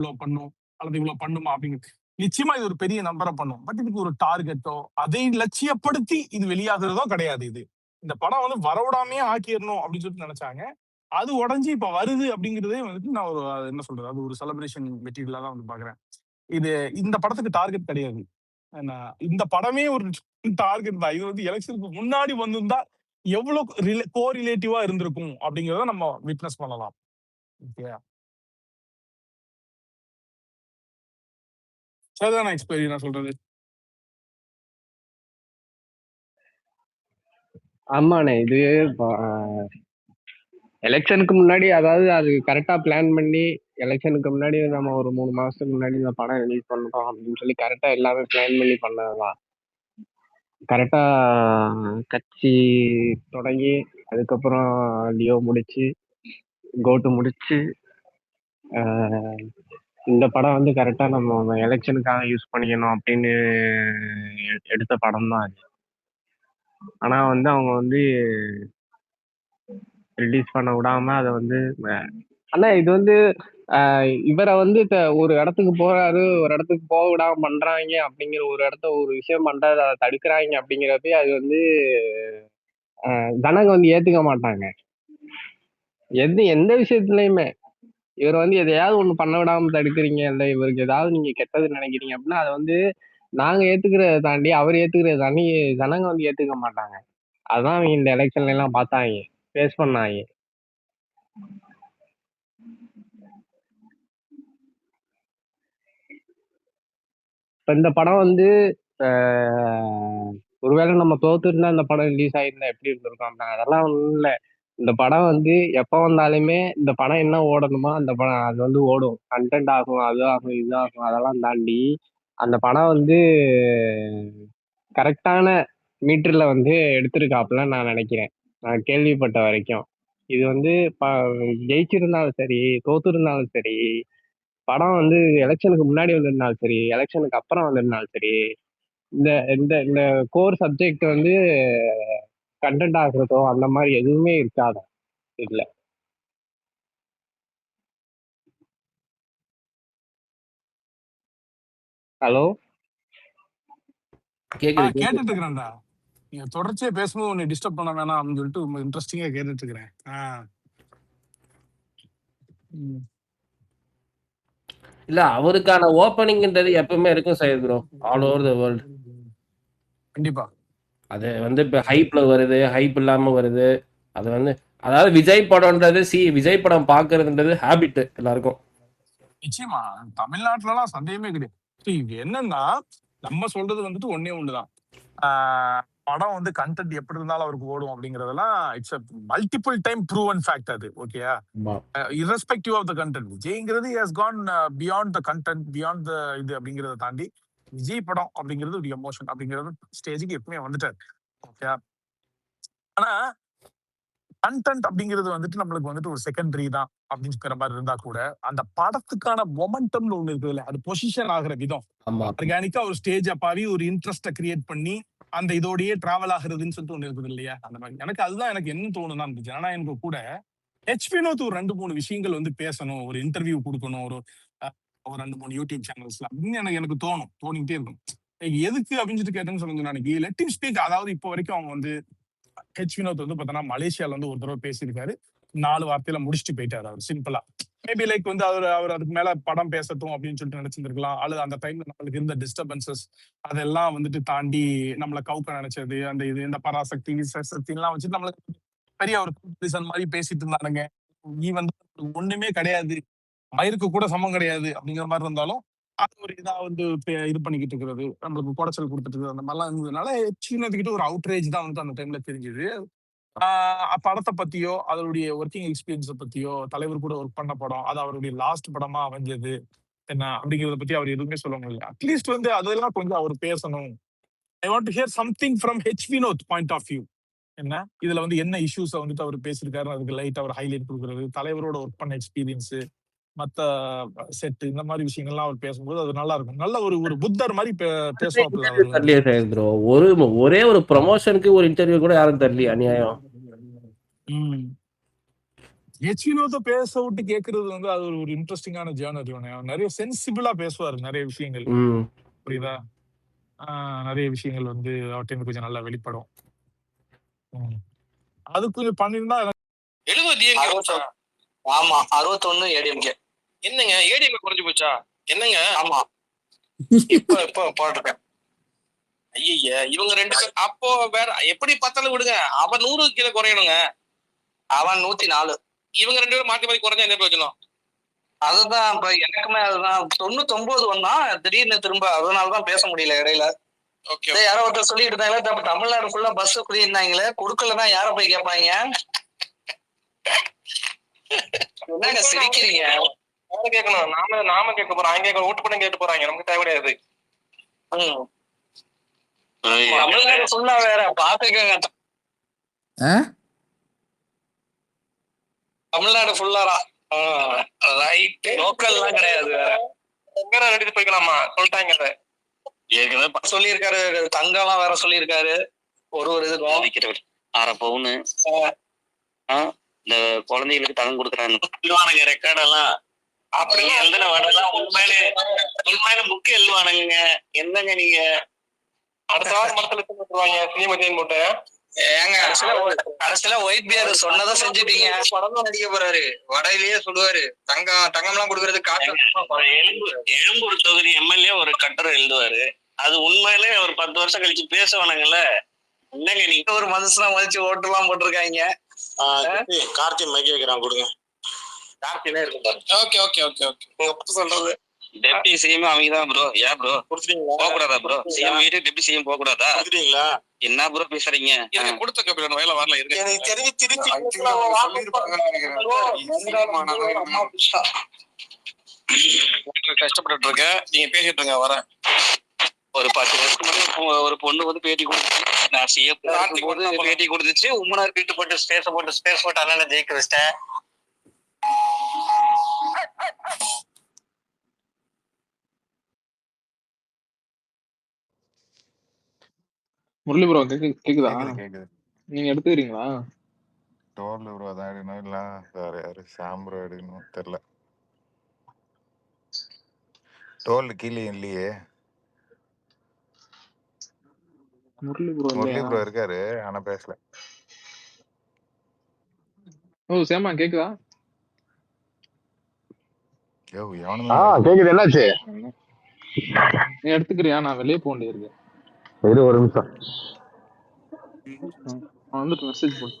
இவ்வளவு பண்ணும் அல்லது இவ்வளவு பண்ணுமா அப்படிங்கிறது நிச்சயமா இது ஒரு பெரிய நம்பரை பண்ணும். பட் இதுக்கு ஒரு டார்கெட்டோ அதை லட்சியப்படுத்தி இது வெளியாகிறதோ கிடையாது. இது இந்த படம் வந்து வரவிடாமையே ஆக்கிடணும் அப்படின்னு சொல்லிட்டு நினைச்சாங்க. அது உடஞ்சி இப்ப வருது அப்படிங்கிறதே வந்துட்டு நான் ஒரு என்ன சொல்றது, அது ஒரு செலிப்ரேஷன் மெட்டீரியலா தான் வந்து பாக்குறேன். இது இந்த படத்துக்கு டார்கெட் கிடையாது. இந்த படமே ஒரு டார்கெட் தான். இது வந்து எலெக்ஷனுக்கு முன்னாடி வந்திருந்தா எவ்வளவு கோரிலேட்டிவா இருந்திருக்கும் அப்படிங்கறத நம்ம விட்னஸ் பண்ணலாம். ஓகே, சரிதான எக்ஸ்பைரி நான் சொல்றது? ஆமாண்ணே. இது எலெக்ஷனுக்கு முன்னாடி, அதாவது அது கரெக்டா பிளான் பண்ணி எலெக்ஷனுக்கு முன்னாடி நம்ம ஒரு 3 மாசத்துக்கு முன்னாடி இந்த படம் ரிலீஸ் பண்றோம் அப்படின்னு சொல்லி கரெக்டா எல்லாமே பிளான் பண்ணி பண்ணதுதான். கரெக்டா கட்சி தொடங்கி அதுக்கப்புறம் லியோ முடிச்சு கோட்டு முடிச்சு இந்த படம் வந்து கரெக்டா நம்ம எலெக்ஷனுக்காக யூஸ் பண்ணிக்கணும் அப்படின்னு எடுத்த படம் தான் அது. ஆனா வந்து அவங்க வந்து ரிலீஸ் பண்ண விடாம அதை வந்து ஆனா இது வந்து இவரை வந்து ஒரு இடத்துக்கு போறாரு, ஒரு இடத்துக்கு போக விடாம பண்றாங்க அப்படிங்கிற ஒரு ஒரு விஷயம் பண்றத அதை தடுக்கிறாங்க அப்படிங்கிறப்ப அது வந்து ஜனங்க வந்து ஏத்துக்க மாட்டாங்க. எந்த விஷயத்துலயுமே இவர் வந்து எதையாவது ஒண்ணு பண்ண விடாம தடுக்கிறீங்க, இல்ல இவருக்கு ஏதாவது நீங்க கெட்டது நினைக்கிறீங்க அப்படின்னா அதை வந்து நாங்க ஏத்துக்கிறத தாண்டி அவர் ஏத்துக்கிறத தாண்டி ஜனங்க வந்து ஏத்துக்க மாட்டாங்க. அதான் அவங்க இந்த எலெக்ஷன்ல எல்லாம் பார்த்தாங்க, ஃபேஸ் பண்ணாங்க. இப்ப இந்த படம் வந்து ஒருவேளை நம்ம தோத்துருந்தா இந்த படம் ரிலீஸ் ஆயிருந்தா எப்படி இருந்திருக்கும்? அதெல்லாம் ஒண்ணும் இல்லை. இந்த படம் வந்து எப்ப வந்தாலுமே இந்த படம் என்ன ஓடணுமோ அந்த படம் அது வந்து ஓடும். கண்டென்ட் ஆகும், அது ஆகும், இது ஆகும், அதெல்லாம் தாண்டி அந்த படம் வந்து கரெக்டான மீட்டர்ல வந்து எடுத்திருக்காப்புல நான் நினைக்கிறேன், நான் கேள்விப்பட்ட வரைக்கும். இது வந்து ஜெயிச்சிருந்தாலும் சரி, தோத்து இருந்தாலும் சரி, படம் வந்து எலெக்ஷனுக்கு முன்னாடி வந்திருந்தாலும் சரி, எலெக்ஷனுக்கு அப்புறம் வந்திருந்தாலும் சரி, இந்த இந்த இந்த கோர் சப்ஜெக்ட் வந்து கண்டென்ட் ஆகுறதோ அந்த மாதிரி எதுவுமே இருக்காது இதுல. ஹலோ, கேட்டுட்டு இருக்கிறேன்டா. நீங்க தொடர்ச்சியா பேசும்போது உன்னை டிஸ்டர்ப் பண்ண வேணாம் அப்படின்னு சொல்லிட்டு ரொம்ப இன்ட்ரெஸ்டிங்கா கேட்டுட்டு இருக்கிறேன். இல்ல அவருக்கான ஓப்பனிங்ன்றது எப்பவுமே இருக்கும் Syed bro, all over the world. கண்டிப்பா அது வந்து இப்ப ஹைப்ல வருது, ஹைப் இல்லாம வருது. அது வந்து அதாவது விஜய் படம்ன்றது விஜய் படம் பாக்குறதுன்றது ஹேபிட் எல்லாருக்கும். நிச்சயமா தமிழ்நாட்டுல எல்லாம் சந்தேகமே கிடையாது. என்னன்னா நம்ம சொல்றது வந்துட்டு ஒன்னே ஒண்ணுதான், படம் வந்து கண்டென்ட் எப்படி இருந்தாலும் அவருக்கு ஓடும் அப்படிங்கறதெல்லாம் it's multiple time proven fact அது. ஓகேயா, irrespective ஆஃப் த கண்டென்ட் விஜய்ங்கிறது has gone beyond the content, beyond the இது அப்படிங்கறத தாண்டி விஜய் படம் அப்படிங்கிறது ஒரு எமோஷன் அப்படிங்கிறது ஸ்டேஜுக்கு எப்பவுமே வந்துட்டாரு. ஓகே, ஆனா கண்டென்ட் அப்படிங்கிறது வந்துட்டு நம்மளுக்கு வந்துட்டு ஒரு செகண்டரி தான் அப்படிங்கிற மாதிரி இருந்தா கூட அந்த படத்துக்கான மொமெண்டம்னு ஒண்ணு இருக்குதுல்ல, அது பொசிஷன் ஆகிற விதம் ஆர்கானிக்கா ஒரு ஸ்டேஜ் அப்பாவி ஒரு இன்ட்ரெஸ்ட கிரியேட் பண்ணி அந்த இதோடயே டிராவல் ஆகுறதுன்னு சொல்லிட்டு ஒண்ணு இருக்குது இல்லையா, அந்த மாதிரி எனக்கு அதுதான் எனக்கு என்ன தோணுதான் இருந்துச்சு. ஆனா எனக்கு கூட வினோத் ஒரு 2-3 விஷயங்கள் வந்து பேசணும், ஒரு இன்டர்வியூ கொடுக்கணும், ஒரு 2-3 யூடியூப் சேனல்ஸ்ல அப்படின்னு எனக்கு தோணிக்கிட்டே இருக்கும். எதுக்கு அப்படின்னு சொல்லிட்டு கேட்டேன்னு சொல்லுங்க, நாளைக்கு லெட் ஹிம் ஸ்பீக். அதாவது இப்போ வரைக்கும் அவங்க வந்து வினோத் வந்து பார்த்தோன்னா மலேசியால வந்து ஒரு தடவை பேசியிருக்காரு, 4 வார்த்தையில முடிச்சுட்டு போயிட்டாரு அவர் சிம்பிளா. மேபி லைக் வந்து அவர் அதுக்கு மேல படம் பேசட்டும் அப்படின்னு சொல்லிட்டு நினைச்சிருக்கலாம், அல்லது அந்த டைம்ல நம்மளுக்கு இருந்த டிஸ்டர்பன்சஸ் அதெல்லாம் வந்துட்டு தாண்டி நம்மளை கவுக்க நினைச்சது, அந்த இது இந்த பராசக்தி சக்தி எல்லாம் வச்சுட்டு நம்மளுக்கு பெரிய ஒரு கம்பெரிசன் மாதிரி பேசிட்டு இருந்தானுங்க. நீ வந்து ஒண்ணுமே கிடையாது, மயிருக்கு கூட சமம் கிடையாது அப்படிங்கிற மாதிரி இருந்தாலும் அது ஒரு இதா வந்து இது பண்ணிக்கிட்டு இருக்கிறது, நம்மளுக்கு குடைச்சல் கொடுத்துட்டு இருக்கிறது, அந்த மாதிரிலாம் இருந்ததுனால சின்னதுக்கிட்ட ஒரு அவுட்ரேஜ் தான் வந்து அந்த டைம்ல தெரிஞ்சது. படத்தை பத்தியோ அதனுடைய ஒர்க்கிங் எக்ஸ்பீரியன்ஸை பத்தியோ, தலைவர் கூட ஒர்க் பண்ண படம் அது அவருடைய லாஸ்ட் படமா அமைஞ்சது என்ன அப்படிங்கிறத பத்தி அவர் எதுவுமே சொல்ல முடியல. அட்லீஸ்ட் வந்து அதெல்லாம் கொஞ்சம் அவர் பேசணும். I want to hear something from Vinod point of view. என்ன இதுல வந்து என்ன இஷ்யூஸை வந்துட்டு அவர் பேசியிருக்காரு, அதுக்கு லைட் அவர் ஹைலைட் கொடுக்குறது, தலைவரோட ஒர்க் பண்ண எக்ஸ்பீரியன்ஸ், மத்த செட், இந்த மாதிரி விஷயங்கள்லாம் அவர் பேசும்போது அது நல்லா இருக்கும். நல்ல ஒரு புத்தர் மாதிரி பேசுவாப்புல அவர். ஒரே ஒரு ப்ரமோஷனுக்கு ஒரு இன்டர்வியூ கூட யாரும் தரலையே, அநியாயம். எச்சினோத்த பேச விட்டு கேட்கறது வந்து அது ஒரு இன்ட்ரெஸ்டிங்கான ஜேர்னர். நிறைய சென்சிபிளா பேசுவாரு நிறைய விஷயங்கள். புரியுதா? நிறைய விஷயங்கள் வந்து அவர்கிட்ட கொஞ்சம் நல்லா வெளிப்படும். அது கொஞ்சம் பண்ணிருந்தா 70 ஆமா 61 ஏடிஎம்கே. என்னங்க ஏடிஎம்கே குறைஞ்சு போச்சா? என்னங்க? ஆமா இப்ப போட்டிருக்கேன். ஐய இவங்க 2 பேர் அப்போ வேற எப்படி பார்த்தாலும் விடுங்க. அவன் 100 கீழே குறையணுங்க. அவன் 104. இவங்க 2 பேரும் மாத்தி மாத்தி குறைஞ்சா என்ன பிரயோஜனம்? அதுதான் இப்ப எனக்குமே அதுதான் 99 ஒன்னா திடீர்னு திரும்ப அதனாலதான் பேச முடியல இடையில. யாரோ ஒருத்தர் சொல்லிட்டு இருந்தாங்களே தமிழ்நாடு ஃபுல்லா பஸ் ஃப்ரீ இருந்தாங்களே, கொடுக்கலன்னா யார போய் கேட்பாங்க? என்னங்க சிரிக்கிறீங்க? கேட்கணும் நாம கேட்க போறோம். அங்க ஓட்டு பண்ண கேட்டு போறாங்க. நமக்கு தேவை கிடையாது. தமிழ்நாடு ஃபுல்லா வேற பாத்துக்கங்க. தமிழ்நாடு ஃபுல்லாரா? ரைட். லோக்கல் எல்லாம் கிடையாது. வேற ரெண்டு போய்க்கலாமா சொல்லிட்டாங்க. ஏற்கனவே சொல்லியிருக்காரு. தங்கம் எல்லாம் வேற சொல்லியிருக்காரு. ஒரு இது 1/2 பவுனு இந்த குழந்தைகளுக்கு தங்கம் கொடுக்குறாங்க. ரெக்கார்ட் எல்லாம் அப்படி எழுதின வாடெல்லாம் உண்மையில புக்கு எழுதுவானுங்க. என்னங்க நீங்க அடுத்த வாரம் மரத்துல போட்டுருவாங்க சினிமதியின் போட்டு. ஏங்க கடைசியில ஒயிட் பியர் சொன்னதை செஞ்சுட்டீங்க. படம் தான் நடிக்க போறாரு. வடையிலேயே சொல்லுவாரு தங்கம் எல்லாம் கொடுக்கறது காசு. எழும்பூர் தொகுதி எம்எல்ஏ ஒரு கட்டுரை எழுதுவாரு. அது உண்மையிலே ஒரு 10 வருஷம் கழிச்சு பேசுவானுங்கல்ல. என்னங்க நீங்க ஒரு மனுஷனா மதிச்சு ஓட்டு எல்லாம் போட்டிருக்காங்க. கார்த்தி மைக்க வைக்கிறான் கொடுங்க. கார்த்தினே இருக்கு. Okay okay okay okay. நீங்க சொல்றது டெப்டி சிஎம் அவங்க தான் ப்ரோ. ஏன் ப்ரோ கொடுத்துட்டீங்களா? போக கூடாதா ப்ரோ? சிஎம் வீட்டு டெப்டி சிஎம் போக கூடாதா? கொடுத்துட்டீங்களா? என்ன ப்ரோ பேசுறீங்க? கொடுத்த கபிலன் வேலை வரல இருக்கு. எனக்கு தெரிஞ்சு திருச்சி கஷ்டப்பட்டு இருக்க. நீங்க பேசிட்டு இருங்க வரேன். ஒரு 10 வருஷத்துக்கு ஒரு பொண்ணு வந்து பேட்டி கொடுத்துச்சு. நான் சிஎம் பேட்டி கொடுத்துச்சு. உம்மனார் வீட்டு போட்டு ஸ்பேஸ் போட்டு அண்ணன் ஜெயிக்க வச்சிட்டேன். முரளி ப்ரோ கேக்குதா? கேக்குது. நீங்க எடுத்துக்கிறீங்களா? டோல் ப்ரோ அதான் எடுக்கணும். இல்ல வேற யாரு சாம் ப்ரோ எடுக்கணும் தெரியல. டோல் கீழே இல்லையே. முரளி ப்ரோ முரளி ப்ரோ இருக்காரு ஆனா பேசல. ஓ சேமா கேக்குதா? யோ எவனுமே கேக்குது. என்னாச்சு? நீ எடுத்துக்கிறியா? நான் வெளியே போக வேண்டியிருக்கு. இரு ஒரு நிமிஷம். வந்துட்டு மெசேஜ் போடு.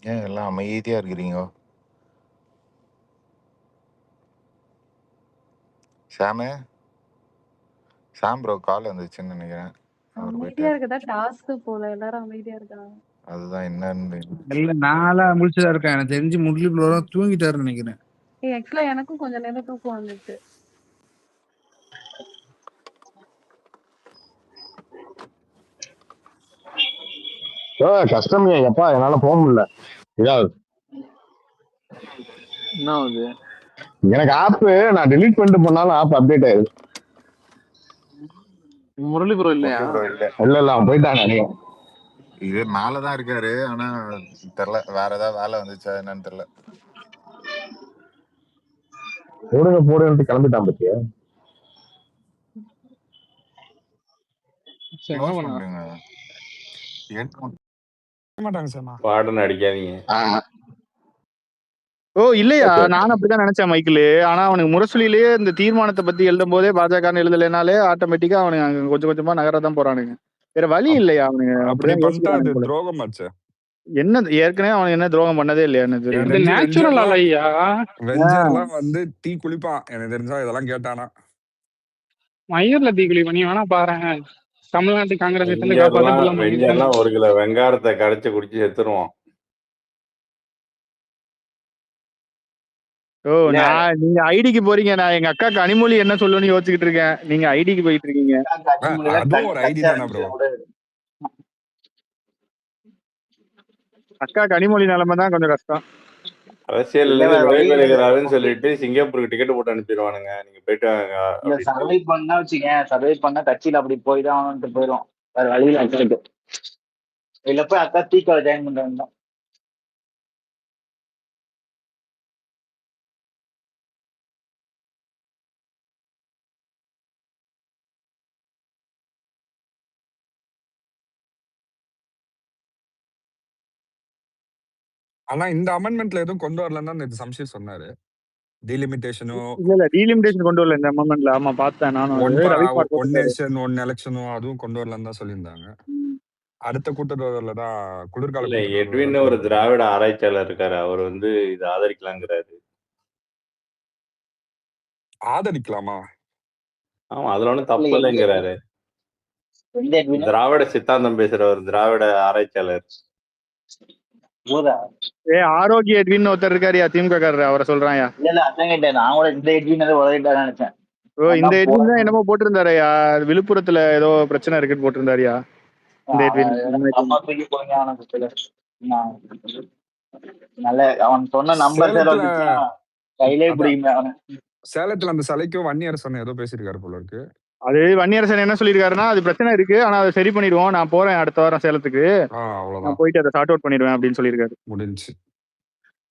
ஏன் எல்லாம் அமைதியா இருக்கிறீங்க? சாம் ப்ரோ கால் வந்துச்சுன்னு நினைக்கிறேன். அமைதியா இருக்கதா டாஸ்க் போல எல்லாரும் அமைதியா இருக்காங்க. அதுதான் என்னன்னு இல்ல நான்லாம் முழிச்சுதான் இருக்கேன். எனக்கு தெரிஞ்சு முரளி ப்ரோ தூங்கிட்டாருன்னு நினைக்கிறேன். ஆக்சுவலா எனக்கும் கொஞ்ச நேரம் தூக்கம் வந்துச்சு. கஷ்டம் எப்பா, என்னால போக முடியல. இதாவது என்ன ஆகுது? எனக்கு ஆப் நான் டெலீட் பண்ணிட்டு போனாலும் ஆப் அப்டேட் ஆயிடுது. முரளி ப்ரோ இல்லையா? இல்ல அவன் போயிட்டாங்க. இது மேலதான் இருக்காரு. ஆனா தெரியல, வேற ஏதாவது வேலை வந்துச்சா என்னன்னு தெரியல. போடுங்க போடுன்ட்டு கிளம்பிட்டான் பத்தியா. சரி, என்ன க்ளோஸ் பண்ண பண்ணிடுங்க. மாட்டாங்க சார். பாடுன்னு அடிக்காதீங்க. ஓ இல்லையா, நானும் அப்படிதான் நினைச்சேன் மைக்கிள். ஆனா அவனுக்கு முரசொலியிலேயே இந்த தீர்மானத்தை பத்தி எழுதும் போதே பாஜக எழுதலைனாலே ஆட்டோமேட்டிக்கா அவனுக்கு அங்க கொஞ்சம் கொஞ்சமா நகரதான் போறானுங்க. வேற வழி இல்லையா அவனுங்க, அப்படி அப்படிதான் பண்ணிட்டா அது யோசிக்கிறானுங்க போல. துரோகம் ஆச்சு. என்ன ஏற்கனவே அவனுக்கு என்ன துரோகம் பண்ணதே இல்லையா என்ன எனக்கு தெரியும். இது தெரிஞ்சு நேச்சுரல் ஐயா. வெஞ்சர்லாம் வந்து டீ குளிப்பான் எனக்கு தெரிஞ்சா, இதெல்லாம் கேட்டானா. மயிர்ல தீக்குழி பண்ணி வேணா பாரு. தமிழ்நாட்டு காங்கிரஸ் இருந்து காப்பாத்த வெஞ்சர்லாம் இப்படிலாம் பண்ணிட்டு வெஞ்சர்லாம் 1 கிலோ வெங்காயத்தை கரைச்சு குடிச்சு செத்துருவோம். ஓ நீங்க ஐடிக்கு போறீங்க, நான் எங்க அக்கா கனிமொழி என்ன சொல்லுன்னு யோசிச்சுக்கிட்டு இருக்கேன். நீங்க ஐடிக்கு போயிட்டு இருக்கீங்க. அதுவும் ஒரு ஐடி தானே ப்ரோ. அக்கா கனிமொழி நிலைமை தான் கொஞ்சம் கஷ்டம். அரசியல்ல இருந்து விலகி வருகிறாருன்னு சொல்லிட்டு சிங்கப்பூருக்கு டிக்கெட் போட்டு அனுப்பிடுவானுங்க. நீங்க போயிட்டு வாங்க அப்படின்னு சொல்லி. சர்வை பண்ணா வச்சுக்கேன், சர்வை பண்ணா கட்சியில அப்படி போய் தான் அவனுக்கு போயிடும். வேற வழியில அக்கலுக்கு இல்ல போய் அக்கா தீக்கால ஜாயின் பண்றாங்க. ஆனா இந்த அமெண்ட்மெண்ட்ல எதுவும் கொண்டு வரலன்னு தான் நேத்து சம்ஷீர் சொன்னாரு. டீலிமிட்டேஷனோ இல்ல டீலிமிட்டேஷன் கொண்டு வரல இந்த அமெண்ட்ல. ஆமா பார்த்தேன் நானும். அது ரவிக்குமார் ஒன் போட்டிருக்காரு. நேஷன் ஒன் எலெக்ஷனும் அதுவும் கொண்டு வரலன்னு தான் சொல்லியிருந்தாங்க. அடுத்த கூட்டத்தொடர்ல தான் குளிர்கால இல்ல கூட்டத்தொடர்ல எட்வின் தான் ஒரு கொண்டு வருவாங்க. திராவிட ஆராய்ச்சியாளர் இருக்காரு. அவர் வந்து இதை ஆதரிக்கலாங்கிறாரு. ஆதரிக்கலாமா? ஆமா, அதுல ஒண்ணும் தப்பு இல்லைங்கிறாரு. எந்த எட்வின்? திராவிட சித்தாந்தம் பேசுற ஒரு திராவிட ஆராய்ச்சியாளர். ஆரோக்கிய எட்வின் ஒருத்தர் இருக்காருயா, திமுக காரர், அவரை சொல்றாயா? இல்ல அதான் கேட்டேன். நான் கூட இந்த எட்வின் உதவிட்டாரு நினைச்சேன். ஓ இந்த எட்வின் தான் என்னமோ போட்டிருந்தாருயா, விழுப்புரத்துல ஏதோ பிரச்சனை இருக்குன்னு போட்டிருந்தாருயா இந்த எட்வின். அம்மா தூக்கி போங்க அவனுக்கு. நல்ல அவன் சொன்ன நம்பர் கையிலே பிடிக்குமே அவனு. சேலத்துல அந்த சிலைக்கும் வன்னியரசன் ஏதோ பேசியிருக்காரு போல இருக்கு. அது வன்னியரசன் என்ன சொல்லியிருக்காருன்னா, அது பிரச்சனை இருக்கு, ஆனா அதை சரி பண்ணிடுவோம், நான் போறேன் அடுத்த வாரம் சேலத்துக்கு, நான் போயிட்டு அதை சார்ட் அவுட் பண்ணிடுவேன் அப்படின்னு சொல்லியிருக்காரு. முடிஞ்சு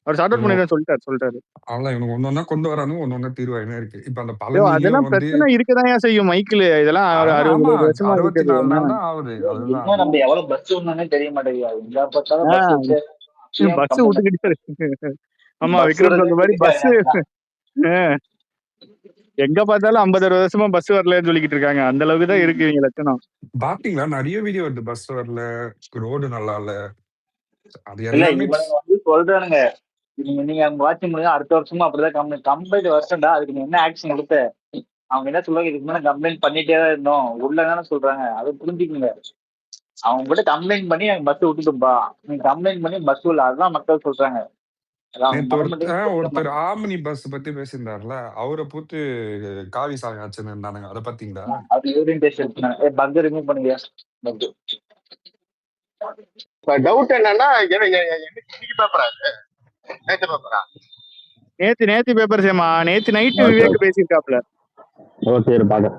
அவர் சார்ட் அவுட் பண்ணிடுவேன் சொல்லிட்டாரு. அவ்வளவு இவனுக்கு ஒன்னொன்னா கொண்டு வரானு ஒன்னொன்னா தீர்வாயினே இருக்கு. இப்ப அந்த அதெல்லாம் பிரச்சனை இருக்கதான் செய்யும் மைக்கிள். இதெல்லாம் 60 வருஷமா 64 நாள் தான் ஆகுது. இன்னும் நம்ம எவ்வளவு பஸ் ஒண்ணுன்னு தெரிய மாட்டேங்குது. எங்க பார்த்தாலும் பஸ் விட்டுக்கிட்டு. ஆமா விக்ரம் சொல்ற மாதிரி பஸ் எங்க பார்த்தாலும் 50-60 வருஷமா பஸ் வரலன்னு சொல்லிக்கிட்டு இருக்காங்க. அந்த அளவுக்கு தான் இருக்கு இவங்க லட்சணம். பாத்தீங்களா நிறைய வீடியோ வருது, பஸ் வரல, ரோடு நல்லா இல்ல. அது இல்ல எல்லாமே இவனுங்க வந்து சொல்றானுங்க, நீங்க அங்க வாட்சிங் முடியும் அடுத்த வருஷமா அப்படிதான் கம்ப்ளைண்ட் வருஷம்டா, அதுக்கு நீ என்ன ஆக்ஷன் எடுத்த? அவங்க என்ன சொல்லுவாங்க, இதுக்கு மேல கம்ப்ளைண்ட் பண்ணிட்டே தான் இருந்தோம் உள்ளதானே சொல்றாங்க. அதை புரிஞ்சுக்குங்க. அவங்க கிட்ட கம்ப்ளைண்ட் பண்ணி எனக்கு பஸ் விட்டுட்டும்பா, நீங்க கம்ப்ளைண்ட் பண்ணி பஸ் உள்ள, அதுதான் மக்கள் சொல்றாங்க. ஒருத்தர் ஆம்னி பஸ் பத்தி பேசியிருந்தாருல, அவரை போட்டு காவி சாயம் ஆச்சுன்னு இருந்தானுங்க. அதை பாத்தீங்களா? அது ஓரியன்டேஷன் பக் ரிமூவ் பண்ணுங்க. டவுட் என்னன்னா, நேத்து பேப்பர் சேமா, நேத்து நைட்டு விவேக் பேசியிருக்காப்ல. ஓகே பாக்க.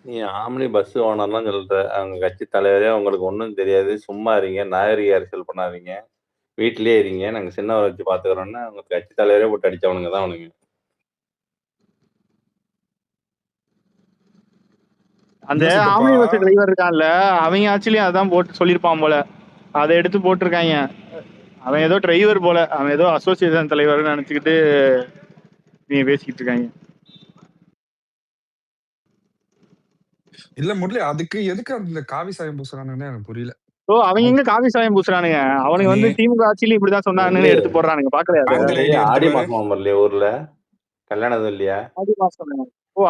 நீ ஆம்னி பஸ் ஓனர்லாம் சொல்ற, அவங்க கட்சி தலைவரே உங்களுக்கு ஒன்றும் தெரியாது, சும்மா இருங்க, நாகரிக அரசியல் பண்ணாதீங்க, வீட்டிலேயே இருங்க, நாங்க சின்னவரை வச்சு பாத்துக்கிறோம்னா அவங்க கட்சி தலைவரே போட்டு அடிச்சவனுங்க தான் அவனுங்க. அந்த ஆம்னி பஸ் டிரைவர் இருக்கான்ல, அவங்க ஆக்சுவலி அதான் போட்டு சொல்லியிருப்பான் போல, அதை எடுத்து போட்டிருக்காங்க. அவன் ஏதோ டிரைவர் போல, அவன் ஏதோ அசோசியேஷன் தலைவர் நினைச்சுக்கிட்டு நீங்க பேசிக்கிட்டு இருக்காங்க. இல்ல முரளி, அதுக்கு எதுக்கு அந்த காவி சாயம் பூசுறானுன்னு எனக்கு புரியல. அவங்க எங்க காவி சாயம் பூசுறானுங்க, அவனுக்கு வந்து திமுக ஆட்சியிலும் இப்படிதான் சொன்னாங்கன்னு எடுத்து போடுறானுங்க. பாக்கலையா? ஆடி மாசம் வரலையா ஊர்ல கல்யாணம் இல்லையா? ஆடி மாசம்.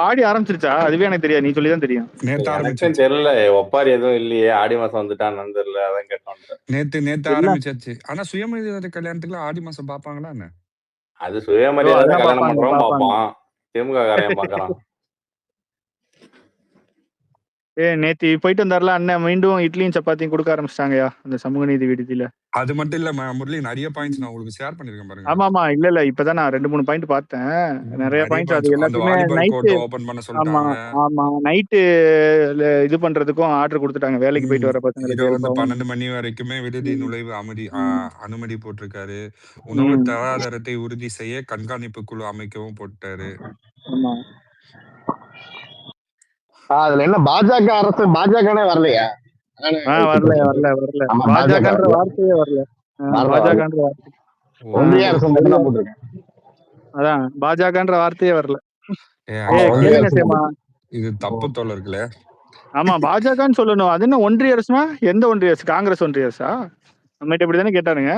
ஆடி ஆரம்பிச்சிருச்சா? அதுவே எனக்கு தெரியாது, நீ சொல்லிதான் தெரியும். எனக்கும் தெரியல, ஒப்பாரி எதுவும் இல்லையே, ஆடி மாசம் வந்துட்டான்னு தெரியல, அதான் கேட்டோம். நேத்து ஆரம்பிச்சாச்சு. ஆனா சுயமரியாதை கல்யாணத்துக்கு ஆடி மாசம் பாப்பாங்களா என்ன? அது சுயமரியாதை கல்யாணம் பண்றோம் பாப்பான், திமுக காரையும் பாக்குறான். நேத்து போயிட்டு வந்தாருல அண்ணன், மீண்டும் இட்லியும் சப்பாத்தியும் கொடுக்க ஆரம்பிச்சிட்டாங்கயா அந்த சமூக நீதி விடுதியில. அது மட்டும் இல்ல முரளி, நிறைய பாயிண்ட்ஸ் நான் உங்களுக்கு ஷேர் பண்ணிருக்கேன் பாருங்க. ஆமா இல்ல இப்பதான் நான் 2-3 பாயிண்ட் பார்த்தேன். நிறைய பாயிண்ட்ஸ் அது அந்த எல்லாத்தையுமே வாலிபால் நைட்டு. கோர்ட் ஓபன் பண்ண ஆமா சொல்லிட்டாங்க. ஆமா நைட்டு இது பண்றதுக்கும் ஆர்டர் கொடுத்துட்டாங்க, வேலைக்கு போயிட்டு வர பசங்களுக்கு இரவு ஹெல்ப் 12 மணி வரைக்குமே விடுதி நுழைவு அனுமதி போட்டிருக்காரு. உணவு ம். தராதரத்தை உறுதி செய்ய கண்காணிப்பு குழு அமைக்கவும் போட்டாரு. ஆமா அதுல என்ன பாஜக அரசு பாஜகனே வரலையா? வரல ஆமா, பாஜகன்ற வரல. வார்த்தையே வரல. வரல. பாஜகன்ற வார்த்தை ஒன்றிய அரசு மட்டும் தான் போட்டிருக்கேன். அதான் பாஜகன்ற வார்த்தையே வரல. ஆமா, ஒன்றிய கேளுங்க அரசு சேமா. இது தப்பு தோல இருக்குல்ல. ஆமா பாஜகன்னு சொல்லணும். அது என்ன ஒன்றிய அரசுனா எந்த ஒன்றிய அரசு? காங்கிரஸ் ஒன்றிய அரசா? நம்மகிட்ட இப்படிதானே கேட்டானுங்க.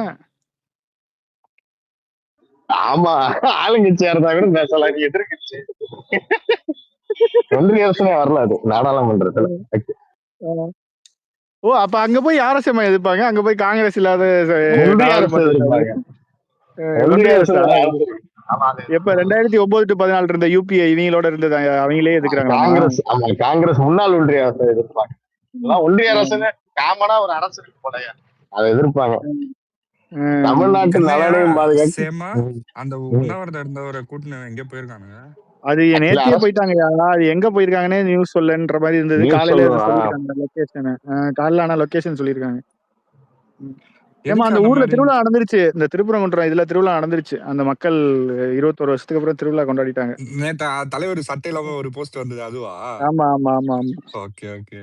ஆமா, ஆளுங்கட்சியா இருந்தா கூட பேசலாம், நீ எதிர்கட்சி. ஒன்றிய அரசுனே வரல, அது நாடாளுமன்றத்துல. ஓ அப்ப அங்க போய் யார சேமா எதிர்ப்பாங்க? அங்க போய் காங்கிரஸ் இல்லாத ஒன்றிய அரசு எதிர்ப்பாங்க. ஒன்றிய அரசா? ஆமா, அது எப்ப 2009 to 14 இருந்த யூபிஐ இவங்களோட இருந்தது, அவங்களே எதுக்குறாங்க? காங்கிரஸ். ஆமா, காங்கிரஸ் முன்னாள் ஒன்றிய அரசு எதிர்ப்பாங்க. ஒன்றிய அரசுன்னு காமனா ஒரு அரசு இருக்கு போலயா, அதை எதிர்ப்பாங்க. தமிழ்நாட்டு நலனையும் பாதுகாக்க. சேமா அந்த உண்ணாவிரதம் இருந்தவரை கூட்டின எங்க போயிருக்கானுங்க? அது நேத்தியே போயிட்டாங்கயா. அது எங்க போயிருக்காங்கன்னே நியூஸ் சொல்லன்ற மாதிரி இருந்தது. காலையில சொல்லிருக்காங்க லொகேஷன். காலையில ஆனா லொகேஷன் சொல்லிருக்காங்க. ஏமா அந்த ஊர்ல திருவிழா நடந்துருச்சு. இந்த திருப்பரங்குன்றம் இதுல திருவிழா நடந்துருச்சு. அந்த மக்கள் 21 வருஷத்துக்கு அப்புறம் திருவிழா கொண்டாடிட்டாங்க. நேத்து தலைவர் சட்டை இல்லாம ஒரு போஸ்ட் வந்தது, அதுவா? ஆமா ஆமா ஆமா ஆமா. Okay okay.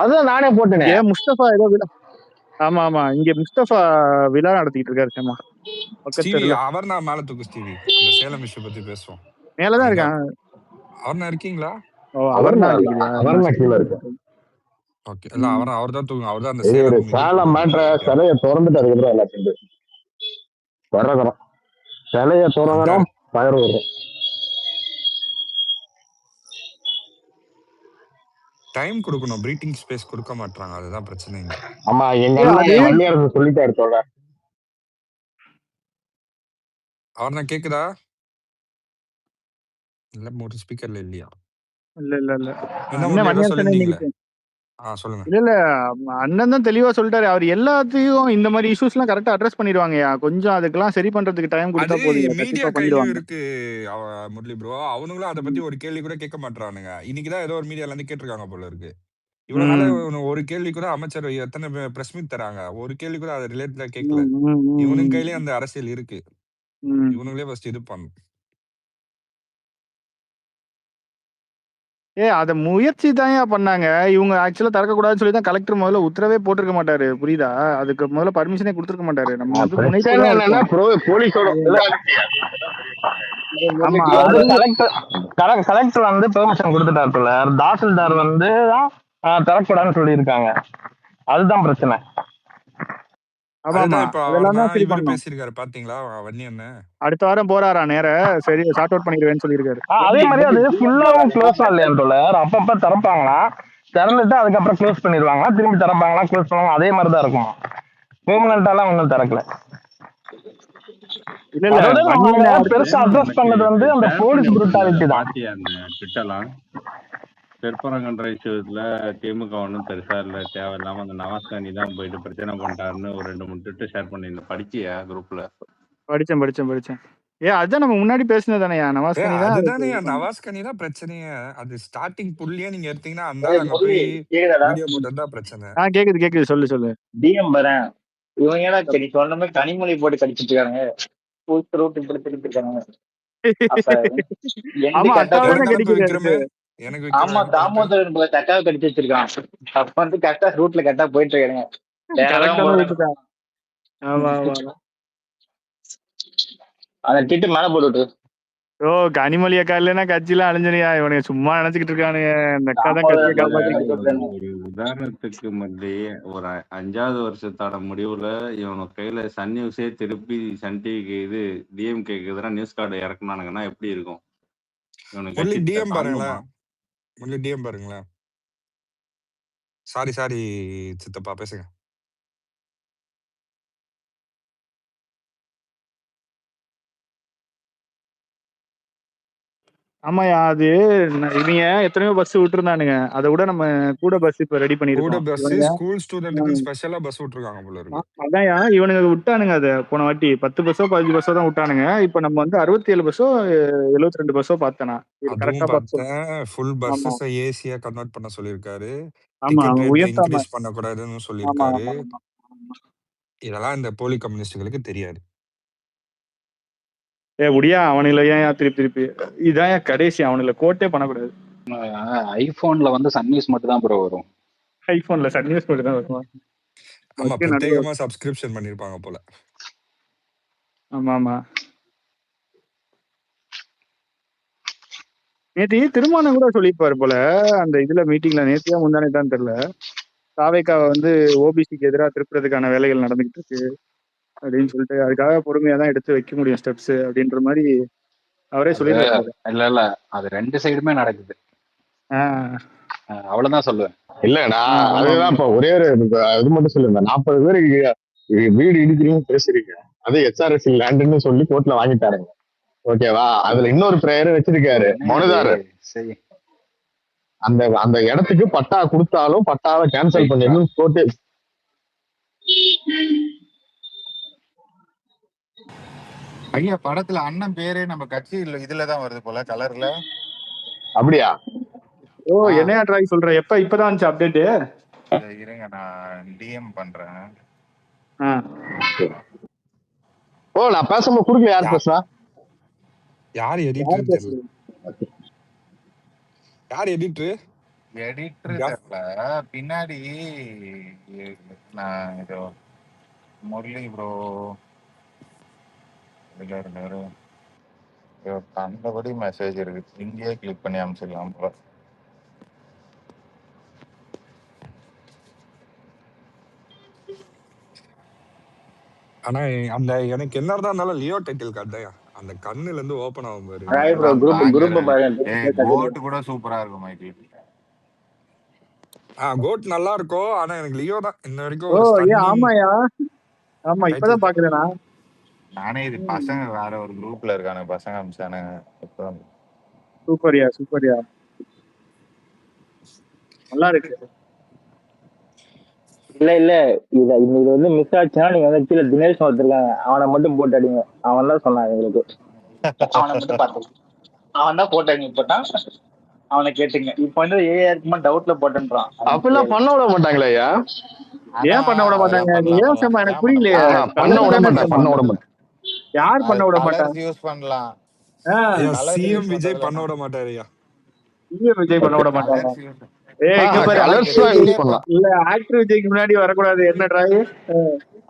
அதுதான் நானே போட்டேன். ஏன் முஸ்தபா ஏதோ விழா? ஆமா ஆமா, இங்க முஸ்தபா விழா நடத்திட்டு இருக்காரு சேமா. அவர்னா மேல தூக்கு ஸ்டீவி. இந்த சேலம் விஷயம் பத்தி பேசுவோம். மேலதான் இருக்கான். அவர்னா இருக்கீங்களா? அவர்னா கீழ இருக்கு. ஓகே, இல்ல அவர்தான் தூங்க. அவர்தான் அந்த சேலம் மேட்ர சிலையை திறந்துட்டு அதுக்கப்புறம் எல்லாத்தையும் வர்றோம். சிலையை திறக்கிறோம், பயிர் வரும். டைம் கொடுக்கணும், பிரீத்திங் ஸ்பேஸ் கொடுக்க மாட்டாங்க, அதுதான் பிரச்சனை. ஆமா, எங்க வன்னியரசு சொல்லிட்டாரு தோட. அவர்னா கேக்குதா? இல்ல ஒரு ஸ்பீக்கர்ல இல்லையா? இல்ல இல்ல இல்ல என்ன சொல்லுங்க. சொல்லுங்க. இல்ல அண்ணன் தான் தெளிவா சொல்லிட்டாரு. அவர் எல்லாத்தையும் இந்த மாதிரி இஷ்யூஸ் எல்லாம் கரெக்டா அட்ரஸ் பண்ணிடுவாங்கயா. கொஞ்சம் அதுக்கெல்லாம் சரி பண்றதுக்கு டைம் கொடுத்தா போதும். மீடியா கையிலும் இருக்கு முரளி ப்ரோ. அவனுங்களும் அதை பத்தி ஒரு கேள்வி கூட கேட்க மாட்டானுங்க. இன்னைக்குதான் ஏதோ ஒரு மீடியால இருந்து கேட்டிருக்காங்க போல இருக்கு. இவ்வளவு நாள் ஒரு கேள்வி கூட அமைச்சர் எத்தனை பிரஸ் மீட் தராங்க, ஒரு கேள்வி கூட அதை ரிலேட்டடா கேட்கல. இவனுங்க கையிலயும் அந்த அரசியல் இருக்கு. இவனுங்களே ஃபர்ஸ்ட் இது பண்ணும். அத முயற்சி தான் பண்ணாங்க. இவங்க ஆக்சுவலா திறக்க கூடாதுன்னு சொல்லி தான் கலெக்டர் முதல்ல உத்தரவே போட்டிருக்க மாட்டாரு. புரியுதா? அதுக்கு முதல்ல பர்மிஷனே கொடுத்திருக்க மாட்டாரு. நம்ம வந்து கலெக்டர் வந்து பெர்மிஷன் கொடுத்துட்டாருல, தாசில்தார் வந்து திறக்கூடாதுன்னு சொல்லி இருக்காங்க. அதுதான் பிரச்சனை. அடுத்த வாரம் போறாரா நேர, சரி ஷார்ட் அவுட் பண்ணிடுவேன்னு சொல்லியிருக்காரு. அதே மாதிரி அது ஃபுல்லாவும் க்ளோஸ் இல்லையா, அப்பப்ப திறப்பாங்களா, திறந்துட்டு அதுக்கப்புறம் க்ளோஸ் பண்ணிடுவாங்க, திரும்பி திறப்பாங்களா, க்ளோஸ் பண்ணுவாங்க, அதே மாதிரிதான் இருக்கும். பெர்மனண்டாலாம் ஒன்றும் திறக்கல. பெருசா அட்ரஸ் பண்ணது வந்து அந்த போலீஸ் புரூட்டாலிட்டி தான். திருப்பரங்குன்ற விஷயத்துல திமுக ஒன்றும் பெருசா இல்ல, தேவையில்லாம அந்த நவாஸ்கானி தான் போயிட்டு பிரச்சனை பண்ணிட்டாருன்னு ஒரு 2-3 ட்விட்டர் ஷேர் பண்ணிருந்தேன். படிச்சியா குரூப்ல? படிச்சேன். அதான் நம்ம முன்னாடி பேசினது தானே நவாஸ்கானி தான். அதுதானே நவாஸ்கானி தான் பிரச்சனையே. அது ஸ்டார்டிங் புள்ளியே நீங்க எடுத்தீங்கன்னா அந்த அங்க போய் வீடியோ போட்டா பிரச்சனை. கேக்குது சொல்லு. டிஎம் வரேன். இவங்க ஏன்னா சரி சொன்ன மாதிரி கனிமொழி போட்டு கடிச்சிட்டு இருக்காங்க. இப்படி திருப்பி இருக்காங்க. ஆமா, தாமோதரன் கட்டாவை கடிச்சு வச்சிருக்கான். அப்ப வந்து கரெக்டா ரூட்ல கரெக்டா போயிட்டு இருக்காங்க. அந்த டிட்டு மேல போட்டு கனிமொழி அக்கா இல்லைன்னா கட்சியெல்லாம் அழிஞ்சனியா. இவனுக்கு சும்மா நினைச்சுக்கிட்டு இருக்கானுங்க. இந்த அக்கா தான் கட்சியை காப்பாத்திட்டு. உதாரணத்துக்கு மத்தியே ஒரு 5வது வருஷத்தோட முடிவுல இவனு கையில சன் நியூஸே திருப்பி சன் டிவிக்கு இது டிஎம்கேக்கு எதிராக நியூஸ் கார்டு இறக்குனானுங்கன்னா எப்படி இருக்கும்? டிஎம் பாருங்களேன். சாரி சித்தப்பா பேசுங்க. ஆமாயா அது இவங்க எத்தனையோ பஸ் விட்டுருந்தானுங்க. அதை விட நம்ம கூட பஸ் இப்ப ரெடி கூட பண்ணிருக்கோம். பஸ் இவனுங்க ஸ்கூல் ஸ்டூடெண்ட்டுக்குன்னு ஸ்பெஷலா பஸ் விட்டுருக்காங்க போல இருக்கு. அதான்யா இவனுங்க விட்டானுங்க. அதை போன வாட்டி 10 பஸ்ஸோ 15 பஸ்ஸோ தான் விட்டானுங்க. இப்ப நம்ம வந்து 67 பஸ்ஸோ 72 பஸ்ஸோ பார்த்தேனா. இது அதுவும் கரெக்டா பார்த்து சொல்லு. பார்த்தேன். ஃபுல் ஆமா பஸ்ஸஸ் ஏசியா கன்வெர்ட் பண்ண சொல்லியிருக்காரு. ஆமா டிக்கெட் அவன் ரேட் உயர்த்தாம. இன்க்ரீஸ் பண்ணக்கூடாதுன்னு ஆமா சொல்லியிருக்காரு. ஆமா ஆமா ஆமா. இதெல்லாம் இந்த போலி கம்யூனிஸ்டுகளுக்கு தெரியாது. முடியா அவனுல ஏன் திருப்பி இதான் கடைசி. அவனுல கோட்டே பண்ணக்கூடாது. ஐபோன்ல வந்து சன் நியூஸ் மட்டும் தான் ப்ரோ வரும். ஐபோன்ல சன் நியூஸ் மட்டும் தான் வருமா? ஆமா பிரத்யேகமா சப்ஸ்கிரிப்ஷன் பண்ணிருப்பாங்க போல. ஆமா ஆமா. நேத்தி திருமணம் கூட சொல்லியிருப்பாரு போல அந்த இதுல மீட்டிங்ல. நேத்தியா முந்தானேதான் தெரியல. தாவேக்காவை வந்து ஓபிசிக்கு எதிராக திருப்புறதுக்கான வேலைகள் நடந்துகிட்டு இருக்கு அப்படின்னு சொல்லிட்டு அதுக்காக பொறுமையா தான் எடுத்து வைக்க முடியும் ஸ்டெப்ஸ் அப்படின்ற மாதிரி அவரே சொல்லிடுறாரு. இல்ல அது 2 சைடுமே நடக்குது. அவ்வளவுதான் சொல்லுவேன். இல்லடா அதுதான் இப்ப ஒரே ஒரு இது மட்டும் சொல்லுங்க. 40 பேர் வீடு இடிக்கிறீங்க பேசுறீங்க. அது எஸ்ஆர்எஸ் லேண்டுன்னு சொல்லி கோர்ட்ல வாங்கிட்டாருங்க. ஓகேவா? அதுல இன்னொரு பிரேயர் வச்சிருக்காரு மனுதாரர். அந்த அந்த இடத்துக்கு பட்டா கொடுத்தாலும் பட்டாவை கேன்சல் பண்ணிடணும் கோர்ட்டு. ஐயா படத்துல அண்ணன் பேரே நம்ம கட்சி இதுலதான் வருது போல கலர்ல. அப்படியா? ஓ என்னையா ட்ரை சொல்ற? இப்பதான் வந்துச்சு அப்டேட். இருங்க நான் டிஎம் பண்றேன். ஓ நான் பேசும்போது குடுக்கல. யார் பேசுறா? யார் எடிட்டர் தெரியல. யார் எடிட்டர்? எடிட்டர் தெரியல. பின்னாடி நான் இதோ முரளி ப்ரோ அந்தபடி மெசேஜ் இருக்கு. இங்கேயே கிளிக் பண்ணி அனுப்பிச்சிடலாம் போல. ஆனா அந்த எனக்கு என்னதான் இருந்தாலும் லியோ டைட்டில் கார்டு தான் அந்த கண்ணுல இருந்து ஓபன் ஆகும் பாரு. கோட் கூட சூப்பரா இருக்கும் மைக்கேல். கோட் நல்லா இருக்கும். ஆனா எனக்கு லியோ தான் இன்ன வரைக்கும். ஆமாயா ஆமா இப்பதான் பாக்குறேன். நானே இது பசங்க வேற ஒரு குரூப்ல இருக்கானு பசங்க அமிச்சானுங்க. சூப்பர்யா சூப்பர்யா நல்லா இருக்கு. இல்ல இது வந்து மிஸ் ஆச்சுன்னா நீங்க வந்து கீழே தினேஷ் ஒருத்தருக்காங்க அவனை மட்டும் போட்டு அடிங்க. அவன் தான் சொன்னான் எங்களுக்கு. அவனை மட்டும் பார்த்து அவன் தான் போட்டாங்க. இப்பதான் அவனை கேட்டுங்க. இப்ப வந்து ஏஆருக்குமா டவுட்ல போட்டுன்றான். அப்படிலாம் பண்ண விட மாட்டாங்களே ஐயா. ஏன் பண்ண விட மாட்டாங்க? ஏன் சமா எனக்கு புரியலையே. பண்ண விட மாட்டாங்க. யார் பண்ண விட மாட்டாங்க? யூஸ் பண்ணலாம். சிஎம் விஜய் பண்ண விட மாட்டாருயா. சிஎம் விஜய் பண்ண விட மாட்டாங்க. இல்ல ஆக்டர் விஜய்க்கு முன்னாடி வரக்கூடாது. என்ன டிராய்?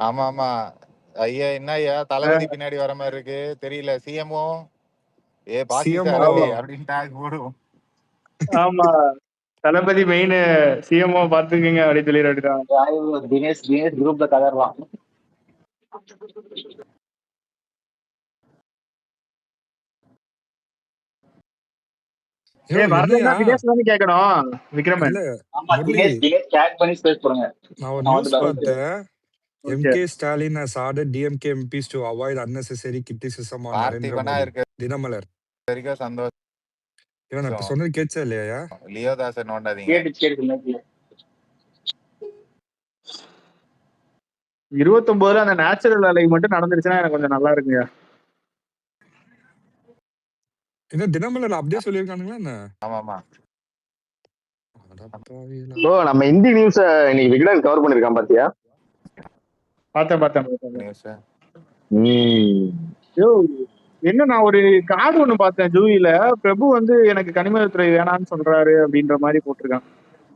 ஆமா ஆமா ஐயா. என்ன ஐயா தளபதி பின்னாடி வர மாதிரி இருக்கு தெரியல. சிஎம்ஓ அப்படின்னு டாக் போடுவோம். ஆமா தளபதி மெயின் சிஎம்ஓ பாத்துக்கீங்க அப்படி சொல்லி அப்படிதான். தினேஷ் குரூப்ல கதறலாம். கேட்கணும் Vikraman. MK Stalin has ordered DMK MPs to avoid unnecessary criticism on Narendra Modi. Dinamalar. சந்தோஷம். இவன் இப்ப சொன்னது கேட்சா இல்லையா? லியோதாசன் நோண்டாதீங்க. 29 அந்த நேச்சுரல் அலை மட்டும் நடந்துருச்சுன்னா எனக்கு கொஞ்சம் நல்லா இருக்குங்க. என்ன தினமலர் அப்படியே சொல்லிருக்கானுங்களா என்ன? ஆமாமா. ஓ நம்ம இந்தி நியூஸ் இன்னைக்கு விகடன் கவர் பண்ணிருக்கான் பாத்தியா? பார்த்தேன். என்ன நான் ஒரு கார்டு ஒண்ணு பார்த்தேன் ஜூவில. பிரபு வந்து எனக்கு கனிமத்துறை வேணான்னு சொல்றாரு அப்படின்ற மாதிரி போட்டிருக்கான்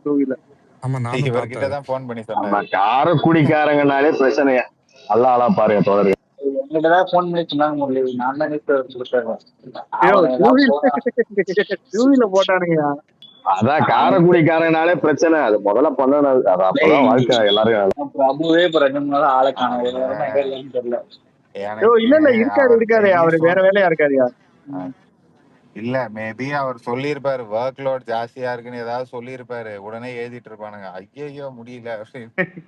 ஜூவில. ஆமா நான் இவர்கிட்ட தான் ஃபோன் பண்ணி சொன்னேன். காரக்குடிக்காரங்கனாலே பிரச்சனையா. நல்லா ஆளா பாருங்க தோழர். என்கிட்டதான் ஃபோன் பண்ணி சொன்னாங்க முரளி. நான் தான் ஜூவில போட்டானுங்க. அதான் காரக்குடிக்காரங்கனாலே பிரச்சனை. அது முதல்ல பண்ணணும். அப்பதான் வாழ்க்கை எல்லாரும். பிரபுவே இப்ப 2 நாளா ஆளை காணோம். தெரியல. இல்ல இருக்காரு. அவரு வேற வேலையா இருக்காருயா. இல்ல மேபி அவர் சொல்லிருப்பாரு ஒர்க் லோட் ஜாஸ்தியா இருக்குன்னு ஏதாவது சொல்லிருப்பாரு. உடனே எழுதிட்டு இருப்பானுங்க. ஐயோ முடியல.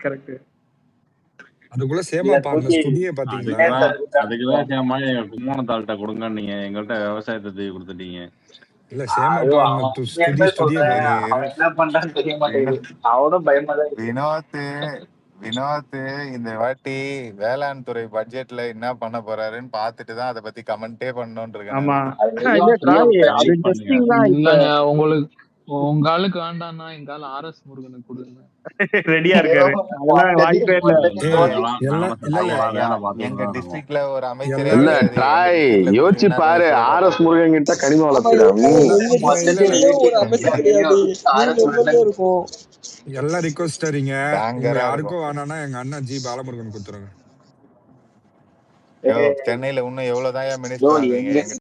கரெக்ட். அதுக்குள்ள சேமா பாருங்க ஸ்டுடியோ பாத்தீங்களா? அதுக்குதான் சேமா எங்க கும்போணத்தாள்கிட்ட கொடுங்க. நீங்க எங்கள்கிட்ட விவசாயத்தை கொடுத்துட்டீங்க. இல்ல சேமா ஐயோ பான் அவன் ஸ்துதி உண்மையாலுமே ஸ்துதியை சொல்றேன், பாரு. அவன் என்ன பண்றான்னு தெரிய மாட்டேங்குது. வினோ- அவனும் பயமா தான் இருக்கு. வினோத் வினோத் இந்த வாட்டி வேளாண் துறை பட்ஜெட்ல என்ன பண்ண போறாருன்னு பார்த்துட்டு தான் அதை பத்தி கமெண்டே பண்ணணும்னு இருக்கேன் ஆமா நானு. அது இல்ல எதுவும் ட்ராய் ஃப்ரீயா அது வெயிட் பண்ணுங்க. டெஸ்டிங் தான். இப்ப இல்லங்க உங்களுக்கு உங்க ஆளுக்கு வேண்டாம்னா எங்க ஆள் ஆர்எஸ் முருகனுக்கு கொடுங்க. ரெடியா இருக்காரு, அதெல்லாம் வாய்ப்பே இல்ல. எல்லாம் இல்ல இல்ல ஐயா எங்க டிஸ்ட்ரிக்ட்ல ஒரு அமைச்சரே இல்ல எல்லாரும் கிடையாது. எங்க ட்ராய் டிஸ்ட்ரிக்ட்ல யோசிச்சு குடிநீர் பாரு, வசதியே ஆர்எஸ் பத்தாது. முருகன் கிட்ட கனிம ஆமா, வளர்த்துறான். எங்க இல்ல டிஸ்ட்ரிக்ட்லயும் ஒரு அமைச்சர் கிடையாது, 3 எம்எல்ஏ இருக்கும். எல்லாம் ரிக்வஸ்டரிங்க. இவங்க டேங்கரா யாருக்கும் இருக்கும். வேணாம்னா எங்க அண்ணன் ஜி பாலமுருகன் கொடுத்துருங்க. யோ சென்னையில இன்னும் எவ்வளவுதான் யோ மினிஸ்டர் ஆகுவீங்க? எங்க எங்க